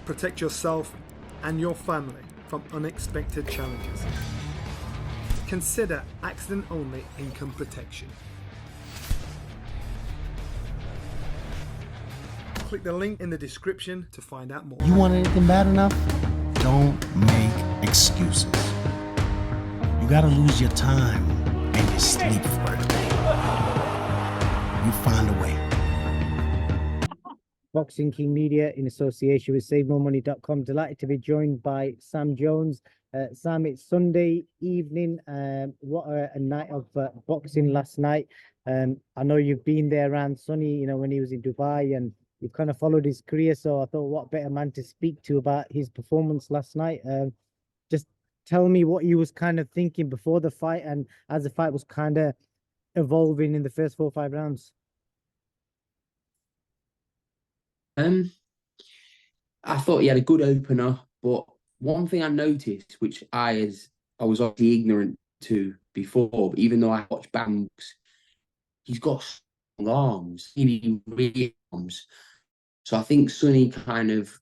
Protect yourself and your family from unexpected challenges. Consider accident-only income protection. Click the link in the description to find out more. You want anything bad enough? Don't make excuses. You gotta lose your time and your sleep for it. You find a way. Boxing King Media in association with SaveMoreMoney.com. Delighted to be joined by Sam Jones. Sam, it's Sunday evening. What a night of boxing last night. I know you've been there around Sonny, you know, when he was in Dubai, and you've kind of followed his career. So I thought, what better man to speak to about his performance last night? Just tell me what you was kind of thinking before the fight and as the fight was kind of evolving in the first 4 or 5 rounds. I thought he had a good opener, but one thing I noticed, which I was obviously ignorant to before, but even though I watched Bam's, he's got strong arms, really arms. So I think Sonny kind of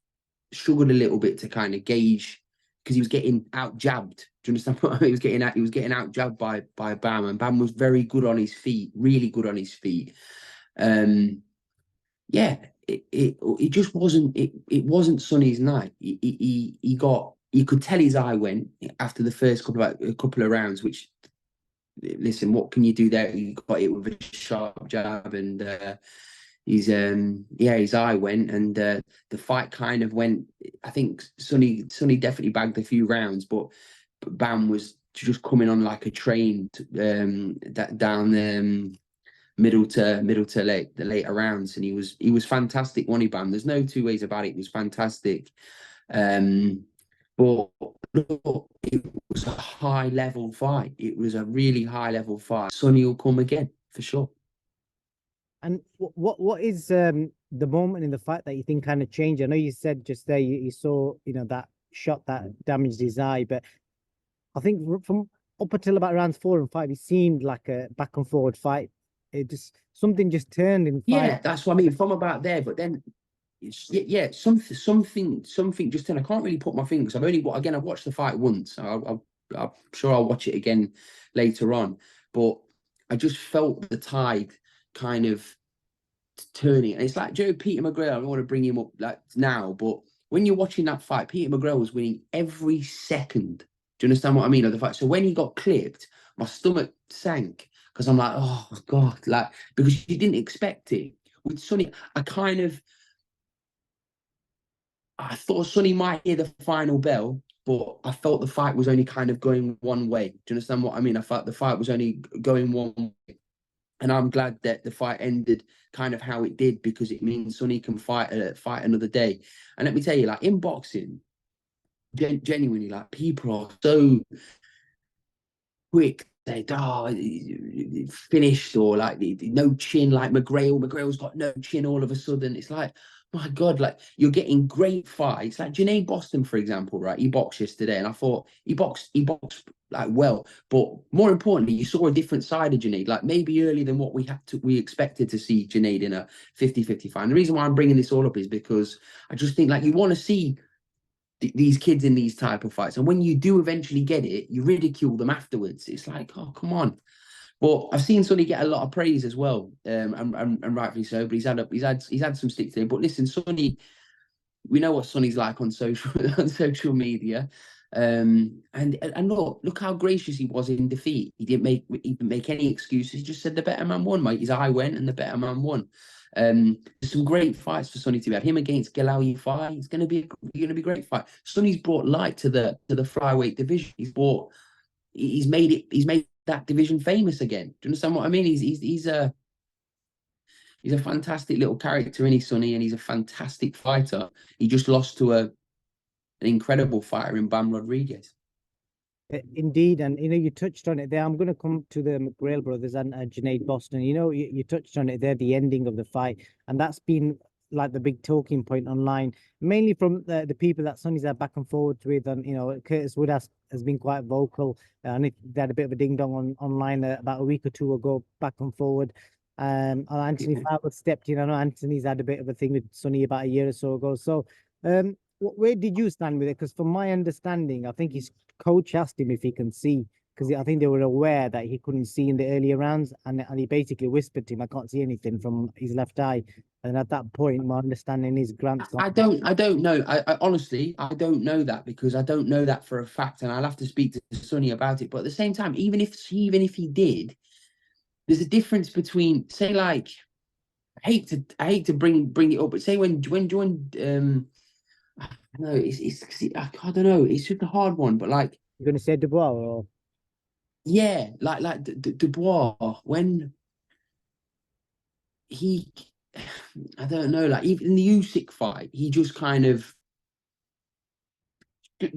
struggled a little bit to kind of gauge, because he was getting out jabbed. Do you understand what I mean? He was getting out jabbed by Bam, and Bam was very good on his feet, really good on his feet. Yeah. It just wasn't it wasn't Sonny's night. He could tell his eye went after the first couple of rounds, which, listen, what can you do there? He got it with a sharp jab, and his eye went, and the fight kind of went. I think Sonny definitely bagged a few rounds, but Bam was just coming on like a train down middle to late, the later rounds, and he was fantastic, wasn't he, Bam? There's no two ways about it. He was fantastic. But look, it was a high level fight. It was a really high level fight. Sonny will come again for sure. And what is the moment in the fight that you think kind of changed? I know you said just there you saw, you know, that shot that damaged his eye, but I think from up until about rounds 4 and 5, it seemed like a back and forward fight. It just something just turned in 5. Yeah, that's what I mean. From about there, but then something just turned. I can't really put my fingers. I've watched the fight once. I'm sure I'll watch it again later on. But I just felt the tide kind of turning, and it's like Peter Mcgrail. I don't want to bring him up like now, but when you're watching that fight, Peter Mcgrail was winning every second. Do you understand what I mean of the fight? So when he got clipped, my stomach sank. Because I'm like, oh God, like, because you didn't expect it. With Sonny, I thought Sonny might hear the final bell, but I felt the fight was only kind of going one way. Do you understand what I mean? I felt the fight was only going one way. And I'm glad that the fight ended kind of how it did, because it means Sonny can fight another day. And let me tell you, like, in boxing, genuinely, like, people are so quick. Finished, or like no chin, like Mcgrail's got no chin all of a sudden. It's like, my God, like, you're getting great fights. Like Junaid Bostan, for example, right? He boxed yesterday, and I thought he boxed like well, but more importantly, you saw a different side of Junaid, like maybe earlier than what we expected to see Junaid in a 50-50 fight. And the reason why I'm bringing this all up is because I just think, like, you want to see these kids in these type of fights, and when you do eventually get it, you ridicule them afterwards. It's like, oh, come on. But I've seen Sonny get a lot of praise as well, and rightfully so. But he's had some stick to him. But listen, Sonny, we know what Sonny's like on social media, and look how gracious he was in defeat. He didn't make any excuses. He just said the better man won, mate. His eye went, and the better man won. There's some great fights for Sonny to be had. Him against Galal fight, it's going to be a great fight. Sonny's brought light to the flyweight division. He's made that division famous again. Do you understand what I mean? He's a fantastic little character, isn't he, Sonny? And he's a fantastic fighter. He just lost to an incredible fighter in Bam Rodriguez. Indeed, and you know, you touched on it there. I'm going to come to the Mcgrail brothers and Junaid Bostan. You know, you touched on it there, the ending of the fight, and that's been like the big talking point online, mainly from the people that Sonny's had back and forwards with. And you know, Curtis Wood has been quite vocal, and they had a bit of a ding dong online about a week or two ago, back and forward. Anthony Fowler stepped in. I know Anthony's had a bit of a thing with Sonny about a year or so ago. So Where did you stand with it? Because from my understanding, I think his coach asked him if he can see, because I think they were aware that he couldn't see in the earlier rounds, and he basically whispered to him, "I can't see anything from his left eye." And at that point, my understanding is Grant's got. I don't know. I honestly, I don't know that, because I don't know that for a fact, and I'll have to speak to Sonny about it. But at the same time, even if he did, there's a difference between, say, like, I hate to bring it up, but say when no, it's I don't know, it's just a hard one, but like, You're going to say Dubois or? yeah, like Dubois, when he, I don't know, like even in the Usyk fight, he just kind of, I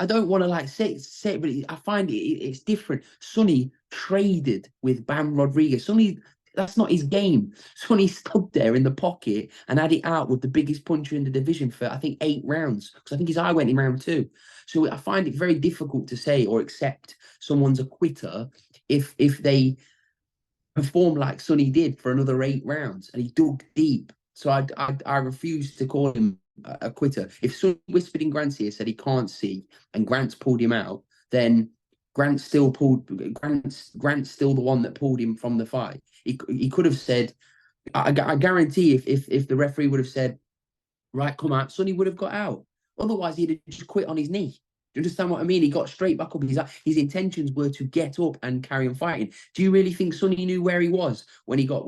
don't want to like say it, but I find it's different. Sonny traded with Bam Rodriguez. Sonny, that's not his game. Sonny stood there in the pocket and had it out with the biggest puncher in the division for, I think, 8 rounds, because I think his eye went in round 2. So I find it very difficult to say or accept someone's a quitter if they perform like Sonny did for another 8 rounds and he dug deep. So I refuse to call him a quitter. If Sonny whispered in Grant's ear, said he can't see, and Grant's pulled him out, then Grant's still still the one that pulled him from the fight. He could have said, I guarantee if the referee would have said, right, come out, Sonny would have got out. Otherwise, he'd have just quit on his knee. Do you understand what I mean? He got straight back up. His intentions were to get up and carry on fighting. Do you really think Sonny knew where he was when he got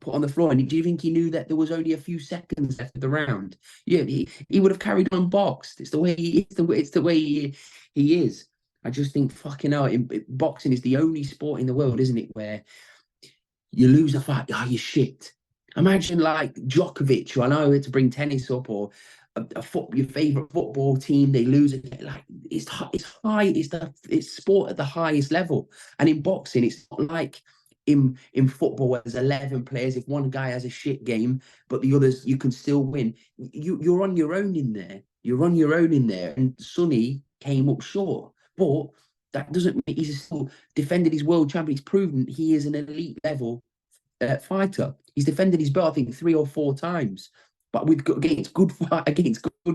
put on the floor? And do you think he knew that there was only a few seconds left of the round? Yeah, he would have carried on boxed. It's the way he is. It's the way he is. I just think fucking hell. Boxing is the only sport in the world, isn't it, where you lose a fight, oh, you're shit. Imagine like Djokovic, who I know to bring tennis up, or your favorite football team, they lose again. Like it's high, it's sport at the highest level. And in boxing, it's not like in football where there's 11 players. If one guy has a shit game, but the others, you can still win. You're on your own in there. You're on your own in there. And Sonny came up short, but that doesn't mean he's still defended his world champion. He's proven he is an elite level fighter. He's defended his belt, I think, 3 or 4 times, but against good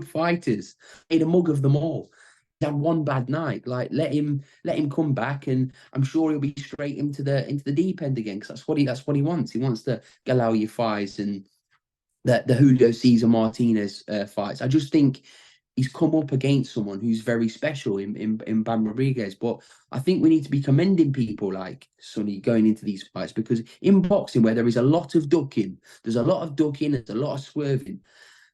fighters, made a mug of them all. He had one bad night. Like let him come back, and I'm sure he'll be straight into the deep end again, because that's what he wants. He wants the Galao fights and the Julio Cesar Martinez fights. I just think he's come up against someone who's very special in Bam Rodriguez. But I think we need to be commending people like Sonny going into these fights, because in boxing, where there is a lot of ducking, there's a lot of swerving.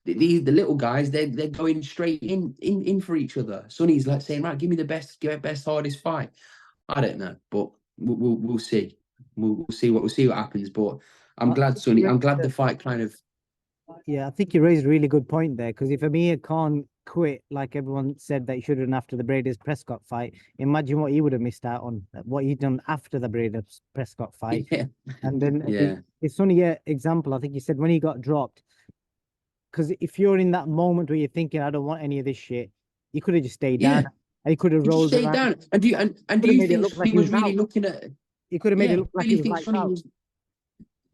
The little guys, they're going straight in for each other. Sonny's like saying, right, give me the best, hardest fight. I don't know, but we'll see. We'll see what happens. But I'm glad the fight kind of. Yeah, I think you raised a really good point there, because if Amir can't quit, like everyone said that he should have done after the Braders Prescott fight, imagine what he would have missed out on, what he'd done after the Braders Prescott fight. Yeah. And then Yeah. it's only an example. I think he said when he got dropped, because if you're in that moment where you're thinking, I don't want any of this shit, you could have just stayed down. And he could have rolled stayed around. down. And do you think he was really looking at? He could have made it look like he was think like Sonny out. was.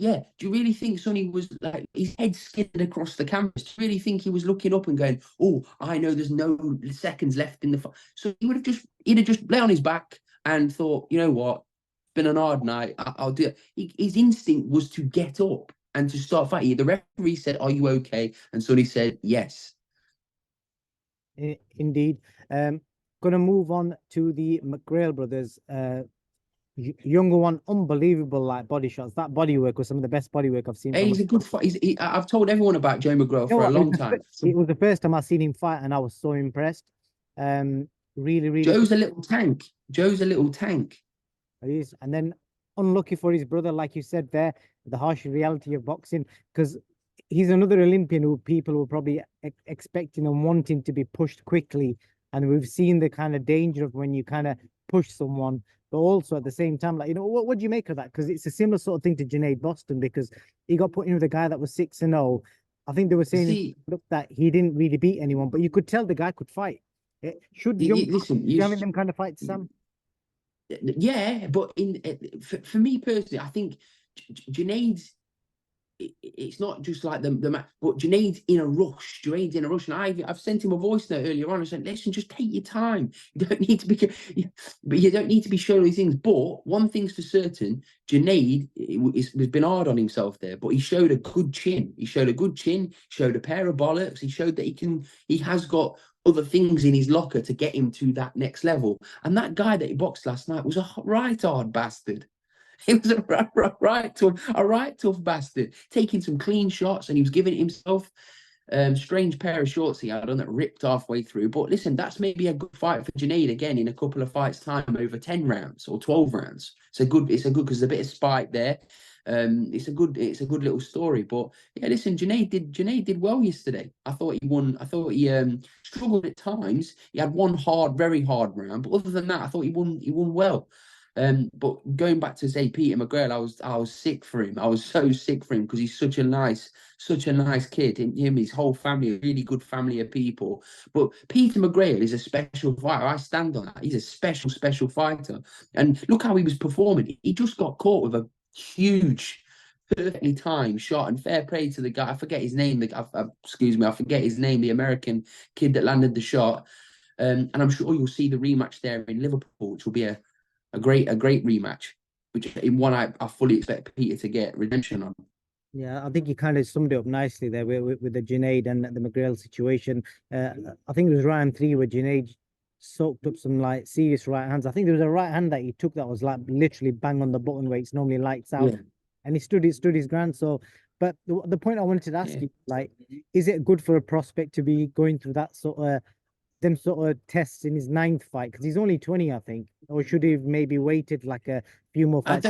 Yeah, do you really think Sonny was like his head skidded across the canvas? Do you really think he was looking up and going, "Oh, I know there's no seconds left in the fight"? So he'd have just lay on his back and thought, you know what, it's been an hard night. I'll do it. His instinct was to get up and to start fighting. The referee said, "Are you okay?" And Sonny said, "Yes." Indeed. Gonna move on to the Mcgrail brothers. Younger one, unbelievable like body shots. That body work was some of the best body work I've seen. He's a good fight. I've told everyone about Joe Mcgrail for a long time. It was the first time I seen him fight, and I was so impressed. Really. Joe's a little tank. He is. And then unlucky for his brother, like you said there, the harsh reality of boxing, because he's another Olympian who people were probably expecting and wanting to be pushed quickly. And we've seen the kind of danger of when you kind of push someone, but also at the same time, like, what do you make of that? Because it's a similar sort of thing to Junaid Bostan, because he got put in with a guy that was 6-0. I think they were saying that he didn't really beat anyone, but you could tell the guy could fight. Should you having them kind of fights, Sam? Yeah, but for me personally, I think Junaid's it's not just like the match, but Junaid's in a rush. Junaid's in a rush, and I've sent him a voice note earlier on. I said, listen, just take your time. You don't need to be, but you don't need to be showing these things. But one thing's for certain, Junaid has been hard on himself there, but he showed a good chin. He showed a good chin. Showed a pair of bollocks. He showed that he has got other things in his locker to get him to that next level. And that guy that he boxed last night was a right hard bastard. He was a right tough bastard, taking some clean shots, and he was giving it himself. Strange pair of shorts he had on that ripped halfway through. But listen, that's maybe a good fight for Junaid again in a couple of fights' time over 10 rounds or 12 rounds. It's a good because there's a bit of spite there. It's a good little story. But yeah, listen, Junaid did well yesterday. I thought he won. I thought he struggled at times. He had one very hard round, but other than that, I thought he won well. But going back to say Peter Mcgrail, I was sick for him. I was so sick for him because he's such a nice kid. His whole family, a really good family of people. But Peter Mcgrail is a special fighter. I stand on that. He's a special fighter. And look how he was performing. He just got caught with a huge, perfectly timed shot. And fair play to the guy. I forget his name. Excuse me. I forget his name. The American kid that landed the shot. And I'm sure you'll see the rematch there in Liverpool, which will be a great rematch, which in one I fully expect Peter to get redemption on. Yeah, I think you kind of summed it up nicely there with the Junaid and the Mcgrail situation. I think it was round 3 where Junaid soaked up some like serious right hands. I think there was a right hand that he took that was like literally bang on the button where it's normally lights out, and he stood his ground. So, but the point I wanted to ask you, like, is it good for a prospect to be going through that sort of tests in his 9th fight, because he's only 20, I think, or should he have maybe waited like a few more fights?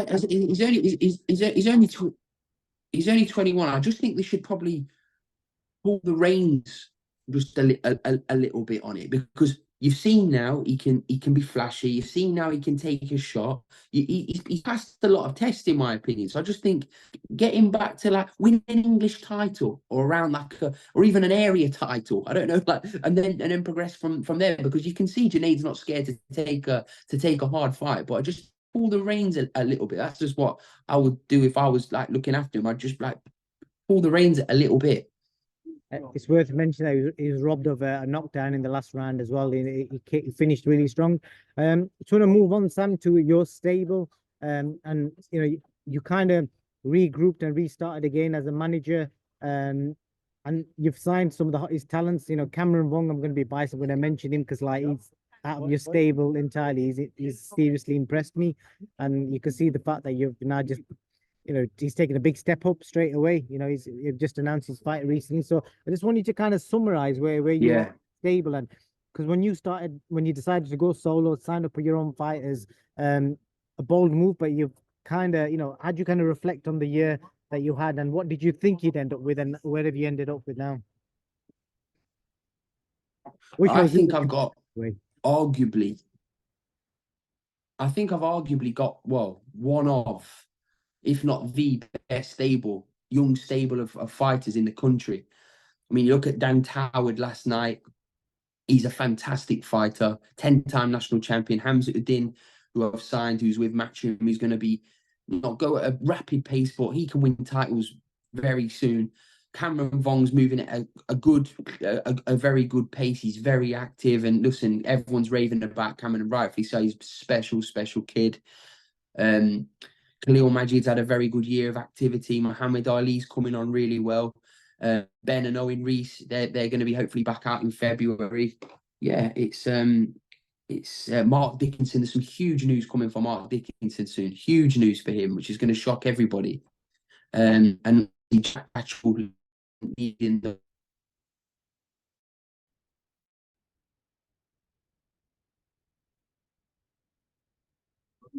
He's only 21. I just think they should probably pull the reins just a little bit on it, because you've seen now he can be flashy. You've seen now he can take a shot. He's passed a lot of tests, in my opinion. So I just think getting back to like winning an English title or around like or even an area title, I don't know, like, and then progress from there, because you can see Junaid's not scared to take a hard fight. But I just pull the reins a little bit. That's just what I would do if I was like looking after him. I'd just like pull the reins a little bit. It's worth mentioning that he was robbed of a knockdown in the last round as well. He finished really strong. So I want to move on, Sam, to your stable. And you kind of regrouped and restarted again as a manager. And you've signed some of the hottest talents. Cameron Wong, I'm going to be biased. I'm going to mention him because like he's out of your stable entirely. He's seriously impressed me, and you can see the fact that you've now just. He's taken a big step up straight away. He's just announced his fight recently. So I just want you to kind of summarize where you are stable, and because when you decided to go solo, sign up for your own fighters, a bold move, but you've kind of, how'd you kind of reflect on the year that you had, and what did you think you'd end up with, and where have you ended up with now? I think I've arguably got, well, one of, if not the best young stable of fighters in the country. I mean, you look at Dan Toward last night. He's a fantastic fighter, 10-time national champion. Hamza Uddin, who I've signed, who's with Matchroom, who's going to be not go at a rapid pace, but he can win titles very soon. Cameron Vong's moving at a very good pace. He's very active, and listen, everyone's raving about Cameron, rightfully so. He's a special kid. Khalil Majid's had a very good year of activity. Muhammad Ali's coming on really well. Ben and Owen Reese, they're going to be hopefully back out in February. Yeah, it's Mark Dickinson. There's some huge news coming from Mark Dickinson soon. Huge news for him, which is going to shock everybody. And Jack Catterall leading the.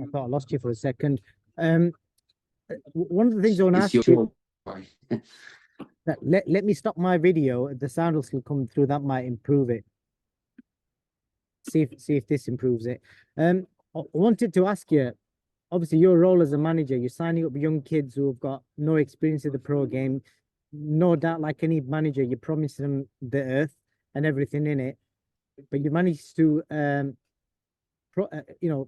I thought I lost you for a second. One of the things I want to ask you. Let me stop my video. The sound will still come through. That might improve it. See if this improves it. I wanted to ask you, obviously your role as a manager, you're signing up young kids who have got no experience in the pro game. No doubt, like any manager, you promise them the earth and everything in it, but you managed to you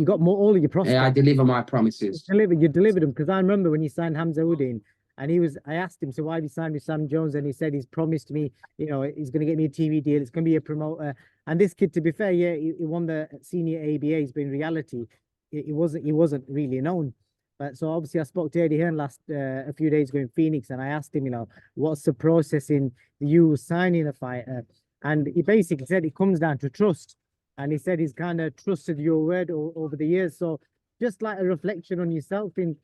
got more all of your prospects. Yeah, I deliver my promises. You delivered them, because I remember when you signed Hamza Uddin, And I asked him, so why have you signed with Sam Jones? And he said he's promised me, he's going to get me a TV deal. It's going to be a promoter. And this kid, to be fair, yeah, he won the senior ABAs, but in reality, he wasn't really known. But so obviously I spoke to Eddie Hearn a few days ago in Phoenix, and I asked him, what's the process in you signing a fighter? And he basically said it comes down to trust. And he said he's kind of trusted your word over the years. So just like a reflection on yourself in,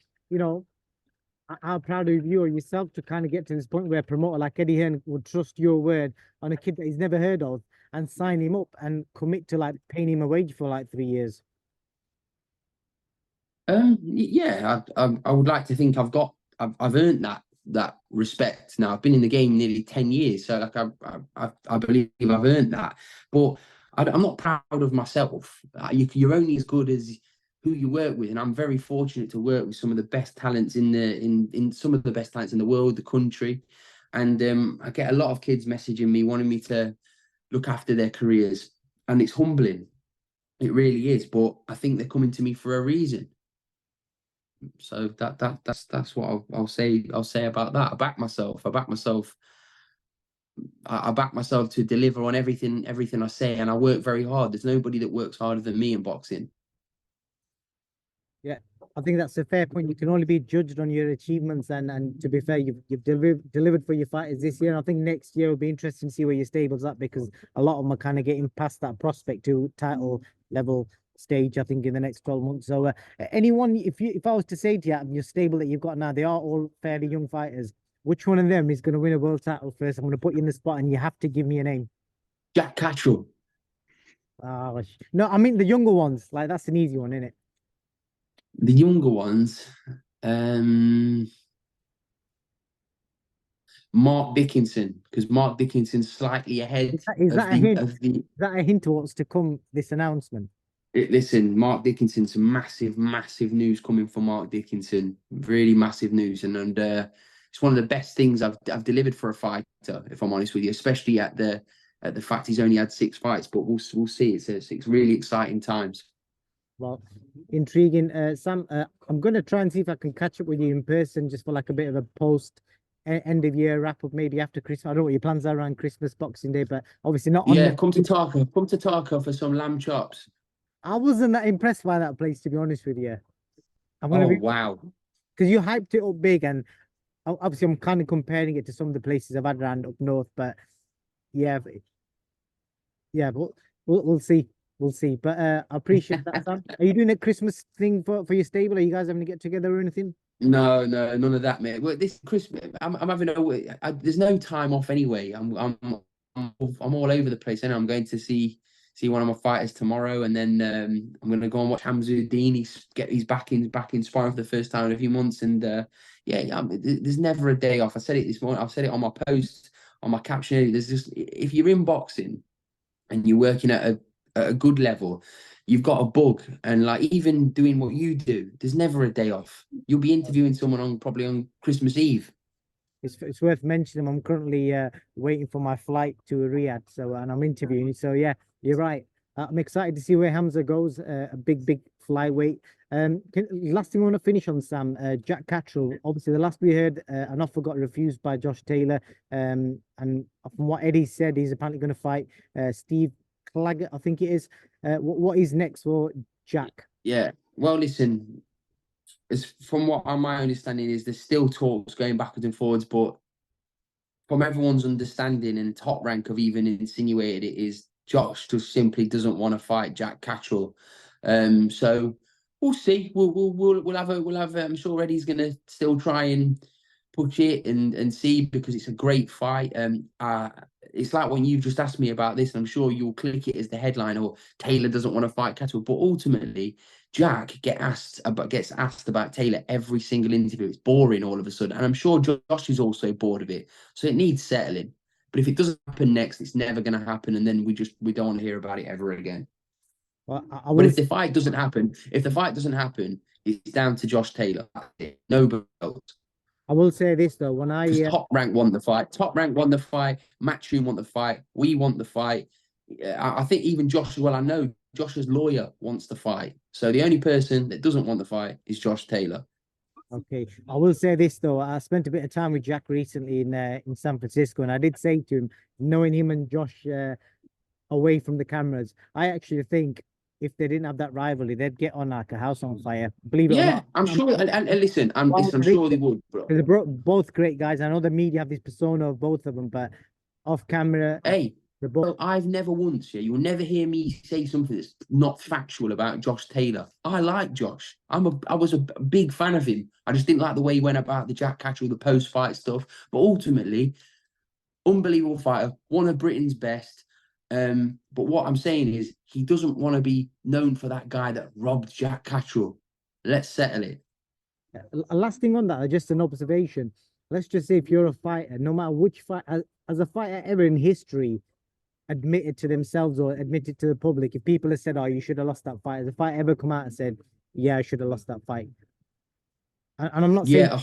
how proud of you or yourself to kind of get to this point where a promoter like Eddie Hearn would trust your word on a kid that he's never heard of and sign him up and commit to like paying him a wage for like 3 years. Yeah, I would like to think I've earned that respect. Now I've been in the game nearly 10 years, so like I believe I've earned that. But I'm not proud of myself. You're only as good as who you work with, and I'm very fortunate to work with some of the best talents in some of the best talents in the world, the country. And I get a lot of kids messaging me wanting me to look after their careers, and it's humbling. It really is. But I think they're coming to me for a reason. So that's what I'll say about that. I back myself. I back myself to deliver on everything I say, and I work very hard. There's nobody that works harder than me in boxing. Yeah, I think that's a fair point. You can only be judged on your achievements, and to be fair, you've delivered for your fighters this year. And I think next year will be interesting to see where your stable's at, because a lot of them are kind of getting past that prospect to title level stage, I think, in the next 12 months. So anyone, if I was to say to you, your stable that you've got now, they are all fairly young fighters. Which one of them is going to win a world title first? I'm going to put you in the spot, and you have to give me a name. Jack Catterall. No, I mean the younger ones. Like, that's an easy one, isn't it? The younger ones, Mark Dickinson, because Mark Dickinson's slightly ahead Is that a hint? Is that a hint to what's to come, this announcement? Listen, Mark Dickinson, some massive news coming from Mark Dickinson. Really massive news, and it's one of the best things I've delivered for a fighter, if I'm honest with you, especially at the fact he's only had 6 fights. But we'll see. It's really exciting times. Well, intriguing. Sam, I'm going to try and see if I can catch up with you in person, just for like a bit of a post end of year wrap up, maybe after Christmas. I don't know what your plans are around Christmas, Boxing Day, but obviously not on. Yeah, come to Tarka for some lamb chops. I wasn't that impressed by that place, to be honest with you. Wow. Because you hyped it up big, and obviously I'm kind of comparing it to some of the places I've had around up north, but yeah, but we'll see. We'll see. But I appreciate that, Sam. Are you doing a Christmas thing for your stable? Are you guys having to get together or anything? No, none of that, mate. Well, this Christmas, I'm having there's no time off anyway. I'm all over the place, and I'm going to see one of my fighters tomorrow, and then I'm going to go and watch Hamzuddin. He's back in sparring for the first time in a few months, and there's never a day off. I said it this morning. I've said it on my post, on my caption earlier. There's just, if you're in boxing and you're working at a good level, you've got a bug, and like even doing what you do, there's never a day off. You'll be interviewing someone probably on Christmas Eve. It's worth mentioning I'm currently waiting for my flight to Riyadh, and I'm interviewing. So yeah, you're right. I'm excited to see where Hamza goes. A big flyweight. Last thing I want to finish on, Sam. Jack Catterall. Obviously, the last we heard, an offer got refused by Josh Taylor. And from what Eddie said, he's apparently going to fight Steve Claggett, I think it is. What is next for Jack? Yeah. Well, listen. From what my understanding is, there's still talks going backwards and forwards, but from everyone's understanding, and Top Rank have even insinuated it, is Josh just simply doesn't want to fight Jack Catterall. So we'll see. We'll have. I'm sure Eddie's going to still try and push it and see, because it's a great fight. It's like when you just asked me about this, and I'm sure you'll click it as the headline, or Taylor doesn't want to fight Catterall. But ultimately, Jack gets asked about Taylor every single interview. It's boring all of a sudden, and I'm sure Josh is also bored of it. So it needs settling. But if it doesn't happen next, it's never going to happen, and then we don't want to hear about it ever again. Well, but if the fight doesn't happen, it's down to Josh Taylor. Nobody else. I will say this though, when Top Rank won the fight. Matchroom won the fight. We want the fight. I think even Josh. Well, I know Josh's lawyer wants the fight. So the only person that doesn't want the fight is Josh Taylor. Okay, I will say this though. I spent a bit of time with Jack recently in San Francisco, and I did say to him, knowing him and Josh away from the cameras, I actually think if they didn't have that rivalry, they'd get on like a house on fire. Believe it or Yeah, not. I'm sure. And listen, I'm sure they would, bro. They're both great guys. I know the media have this persona of both of them, but off camera, Hey, they're both. I've never once, yeah, you'll never hear me say something that's not factual about Josh Taylor. I like Josh. I was a big fan of him. I just didn't like the way he went about the Jack Catterall, the post-fight stuff. But ultimately, unbelievable fighter, one of Britain's best. But what I'm saying is he doesn't want to be known for that guy that robbed Jack Catterall. Let's settle it. Last thing on that, just an observation. Let's just say if you're a fighter, no matter which fight, as a fighter ever in history, admitted to themselves or admitted to the public, if people have said, "Oh, you should have lost that fight," has a fighter ever come out and said, "Yeah, I should have lost that fight"? And I'm not saying I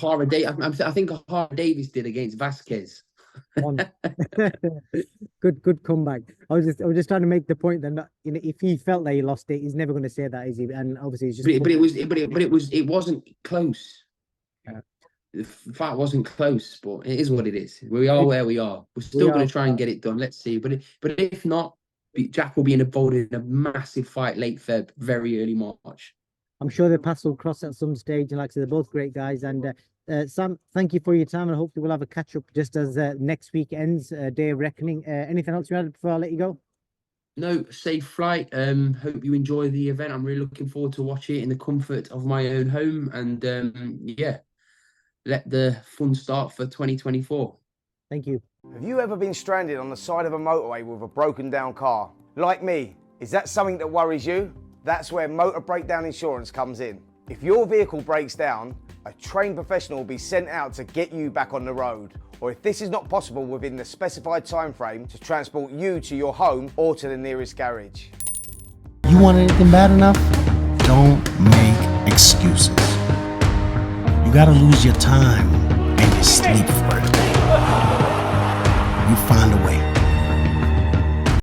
think Ahara Davis did against Vasquez. good comeback. I was just trying to make the point that if he felt that he lost it, he's never going to say that, is he? And obviously, it's just. It wasn't close. Yeah. The fight wasn't close, but it is what it is. We are where we are. We're still going to try and get it done. Let's see. But if not, Jack will be involved in a massive fight late Feb, very early March. I'm sure their paths will cross at some stage. And like I said, they're both great guys. And Sam, thank you for your time. And hopefully we'll have a catch up just as next week ends, Day of Reckoning. Anything else you had before I let you go? No, safe flight. Hope you enjoy the event. I'm really looking forward to watching it in the comfort of my own home. And yeah, let the fun start for 2024. Thank you. Have you ever been stranded on the side of a motorway with a broken down car? Like me, is that something that worries you? That's where motor breakdown insurance comes in. If your vehicle breaks down, a trained professional will be sent out to get you back on the road. Or if this is not possible within the specified time frame, to transport you to your home or to the nearest garage. You want anything bad enough? Don't make excuses. You gotta lose your time and your sleep for it.